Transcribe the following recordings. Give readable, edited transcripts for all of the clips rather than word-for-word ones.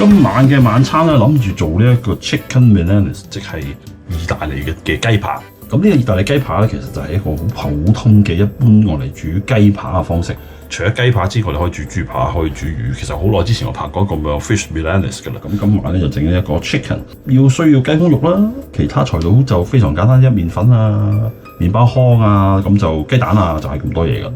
今晚嘅晚餐咧，諗住做呢一個 chicken milanese， 即係意大利嘅雞扒。咁呢個意大利雞扒咧，其實就係一個好普通嘅一般我嚟煮雞扒嘅方式。除咗雞扒之外，你可以煮豬扒，可以煮魚。其實好耐之前我拍過一個叫 fish milanese 嘅啦。咁今晚咧就整一個 chicken， 需要雞胸肉啦，其他材料就非常簡單，麵粉啊、麵包糠啊，咁就雞蛋啊，就係咁多嘢噶。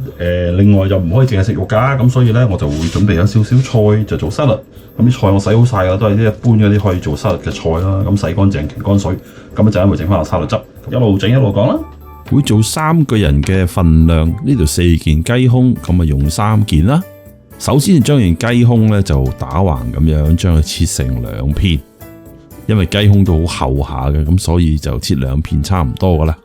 另外又唔可以淨係食肉㗎，咁所以咧我就會準備有少少菜就做沙律。咁啲菜我洗好晒㗎，都係啲一般嗰啲可以做沙律嘅菜啦。咁洗乾淨擎乾水，咁一陣會整翻個沙律汁，一路整一路講啦。會做3個人嘅份量，呢度4件雞胸，咁啊用3件啦。首先將件雞胸咧就打橫咁樣將佢切成2片，因為雞胸都好厚下嘅，咁所以就切2片差唔多噶啦。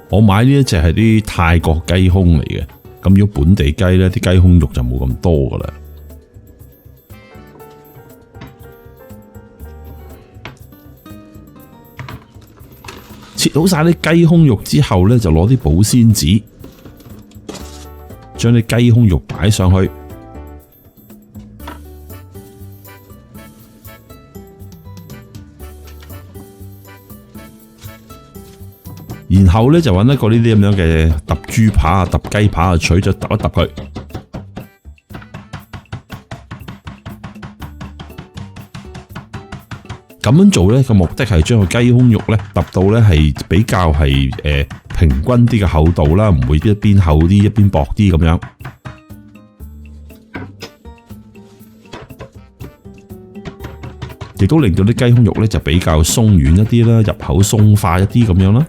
我買呢一隻係啲泰國雞胸嚟嘅，咁如果本地雞咧，啲雞胸肉就冇咁多噶啦。切好晒啲雞胸肉之後咧，就攞啲保鮮紙將啲雞胸肉擺上去，然後咧就揾一個呢啲咁樣嘅揼豬扒啊、揼雞扒嘅錘，就揼一揼佢。咁樣做咧個目的係將個雞胸肉咧揼到咧係比較係平均啲嘅厚度啦，唔會一邊厚啲一邊薄啲咁樣。亦都令到啲雞胸肉咧就比較鬆軟一啲啦，入口鬆化一啲咁樣啦。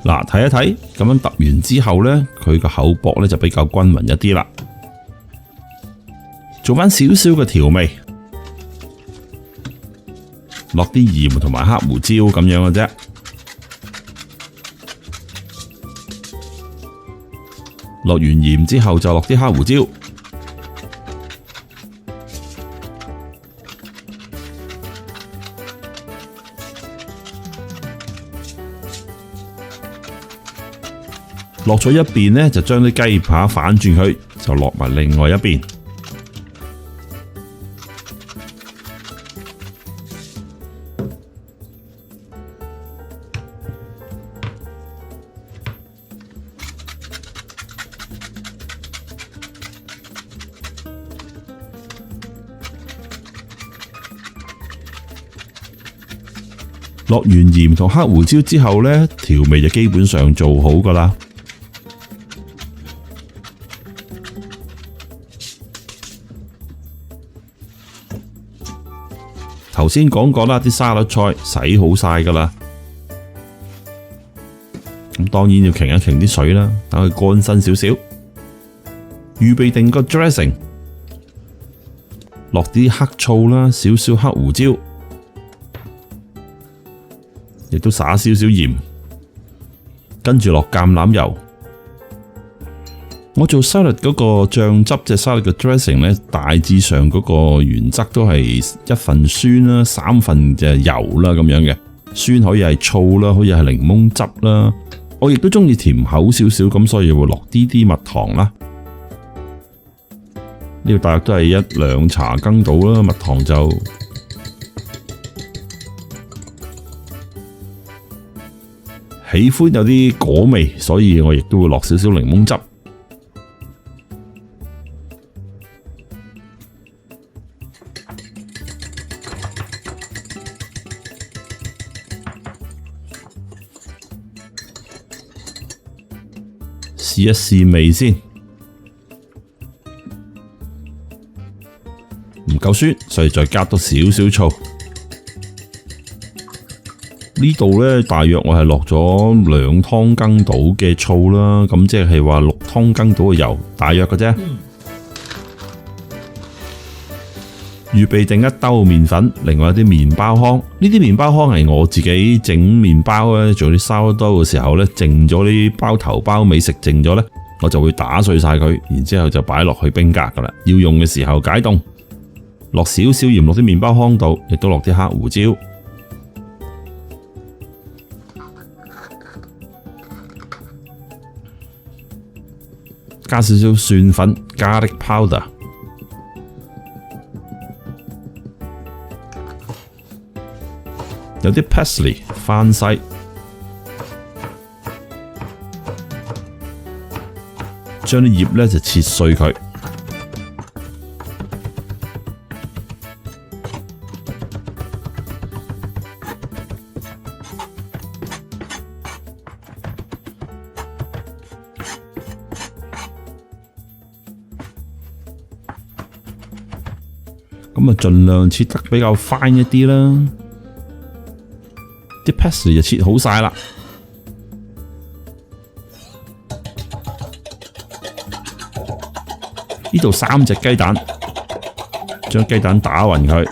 嗱，睇一睇，咁樣揼完之後呢，佢個厚薄呢就比較均勻一啲啦。做翻少少嘅調味，落啲鹽同埋黑胡椒咁樣嘅啫。落完鹽之後就落啲黑胡椒。落咗一邊呢，就將啲雞扒反轉佢，就落埋另外一邊。落完鹽同黑胡椒之後呢，調味就基本上做好㗎喇。頭先講過啦，啲沙律菜洗好晒噶啦，咁當然要擎一擎啲水啦，等佢乾身少少。預備定個 dressing， 落啲黑醋啦，少少黑胡椒，亦都撒少少鹽，跟住落橄欖油。我做沙律嗰個醬汁，即係沙律嘅 dressing 咧，大致上嗰個原則都係1份酸啦，3份就油啦咁樣嘅。酸可以係醋啦，可以係檸檬汁啦。我亦都中意甜口少少，咁所以會落啲蜜糖啦。呢個大約都係1-2茶羹到啦，蜜糖就喜歡有啲果味，所以我亦都會落少少檸檬汁。試一試味先，唔夠酸，所以再加多少少醋。呢度呢，大約我係落咗2湯羹到嘅醋啦，咁即係話6湯羹到嘅油，大約嘅啫。預備定一兜麵粉，另外一啲麵包糠。呢啲麵包糠係我自己整麵包咧，做啲sourdough嘅時候咧，剩咗啲包頭包尾食剩咗咧，我就會打碎晒佢，然之後就擺落去冰格噶啦。要用嘅時候解凍，落少少鹽落啲麵包糠度，亦都落啲黑胡椒，加少少蒜粉 （garlic powder）。有啲 parsley 番西，將啲葉咧就切碎佢。咁啊，盡量切得比較 fine 一啲啦。啲 parsley 就切好晒啦，呢度3隻雞蛋，將雞蛋打勻佢，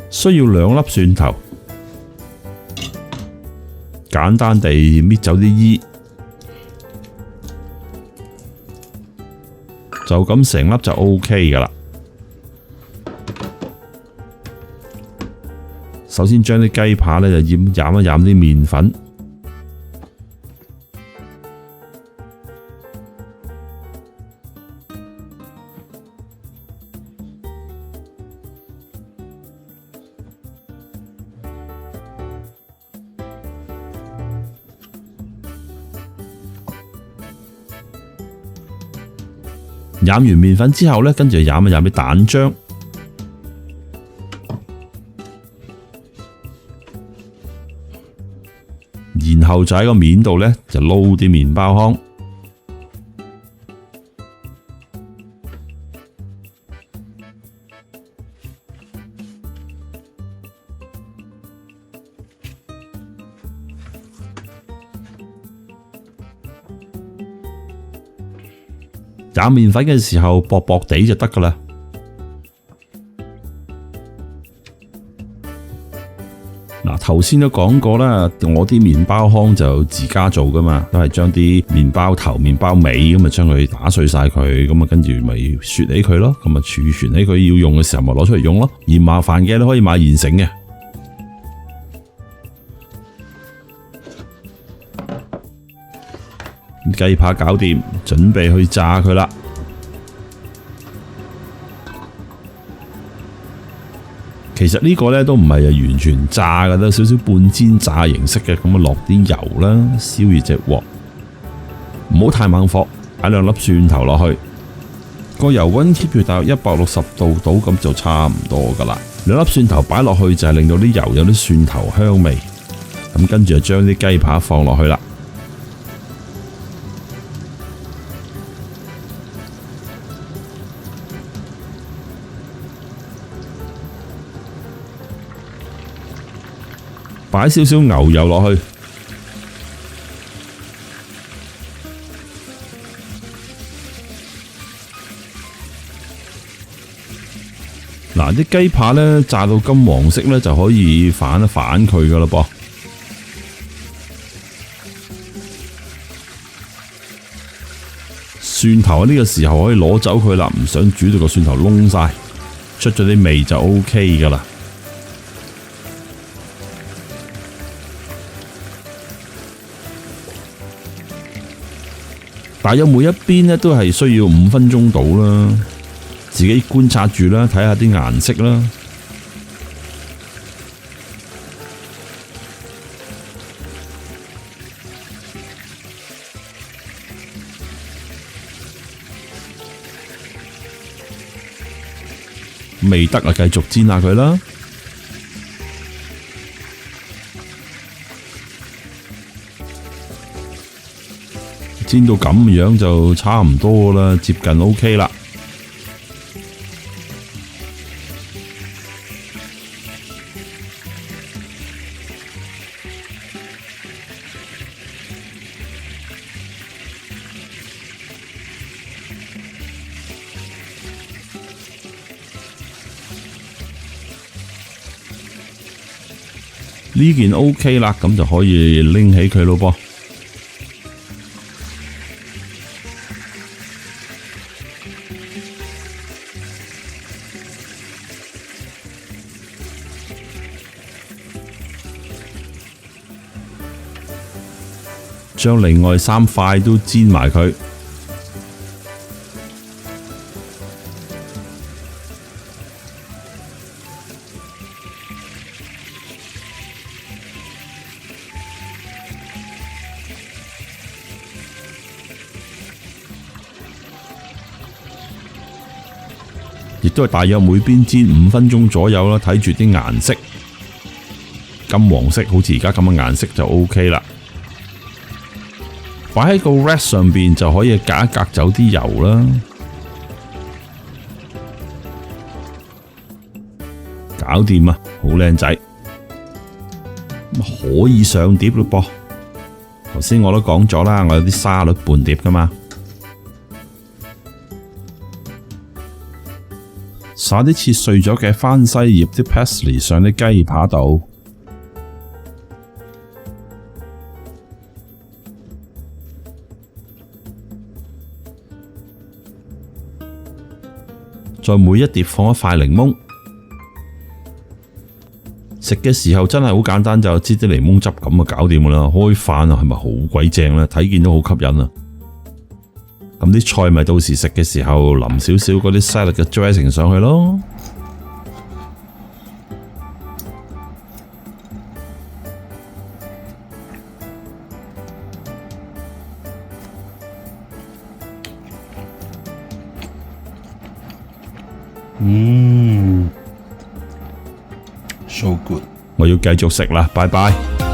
需要2粒蒜頭，簡單地搣走啲衣。就咁成粒就 OK 噶啦。首先將啲雞扒咧就染一染啲麵粉，染完麵粉之後呢，跟住染一染啲蛋漿，然後就喺個面度呢，就撈啲麵包糠，打麵粉嘅時候薄薄地就得噶啦。嗱，頭先都講過啦，我啲麵包糠就自家做噶嘛，都係將啲麵包頭、麵包尾咁啊，將佢打碎晒佢，咁啊跟住咪雪起佢咯，咁啊儲存起佢要用嘅時候咪攞出嚟用咯。嫌麻煩嘅都可以買現成嘅。雞扒搞掂，準備去炸佢啦。其實呢個呢都唔係完全炸嘅，都少少半煎炸形式嘅。咁啊落啲油啦，燒熱隻鑊，唔好太猛火，擺2粒蒜頭落去。個油溫 keep 住大約160度到，咁就差唔多噶啦。2粒蒜頭擺落去就係令到啲油有啲蒜頭香味。咁跟住就將啲雞扒放落去啦。擺少少牛油落去，嗱啲雞扒呢炸到金黃色呢，就可以反一反佢噶啦噃。蒜頭呢個時候可以攞走佢啦，唔想煮到個蒜頭燶晒，出咗啲味就 OK 噶啦。大約每一邊咧都係需要5分鐘到啦，自己觀察住啦，睇下啲顏色啦。未得啊，繼續煎下佢啦。煎到咁樣就差唔多啦，接近 OK 啦。呢件 OK 啦，咁就可以拎起佢咯噃。將另外3塊都煎埋佢。亦都係大約每邊煎5分鐘左右啦，睇住啲顏色，金黃色好似而家咁嘅顏色就 OK 啦。擺喺個 rack 上邊就可以隔一隔走啲油啦。搞掂啊，好靚仔，可以上碟咯噃。頭先我都講咗啦，我有啲沙律伴碟噶嘛。撒啲切碎咗嘅番西葉啲 parsley 上啲雞扒度，再每一碟放一塊檸檬。食嘅時候真係好簡單，就擠啲檸檬汁咁就搞掂噶啦。開飯啊，係咪好鬼正咧？睇見都好吸引啊！咁啲菜咪到時食嘅時候淋少少嗰啲 salad 嘅 dressing 上去咯。So good。我要繼續食啦，拜拜。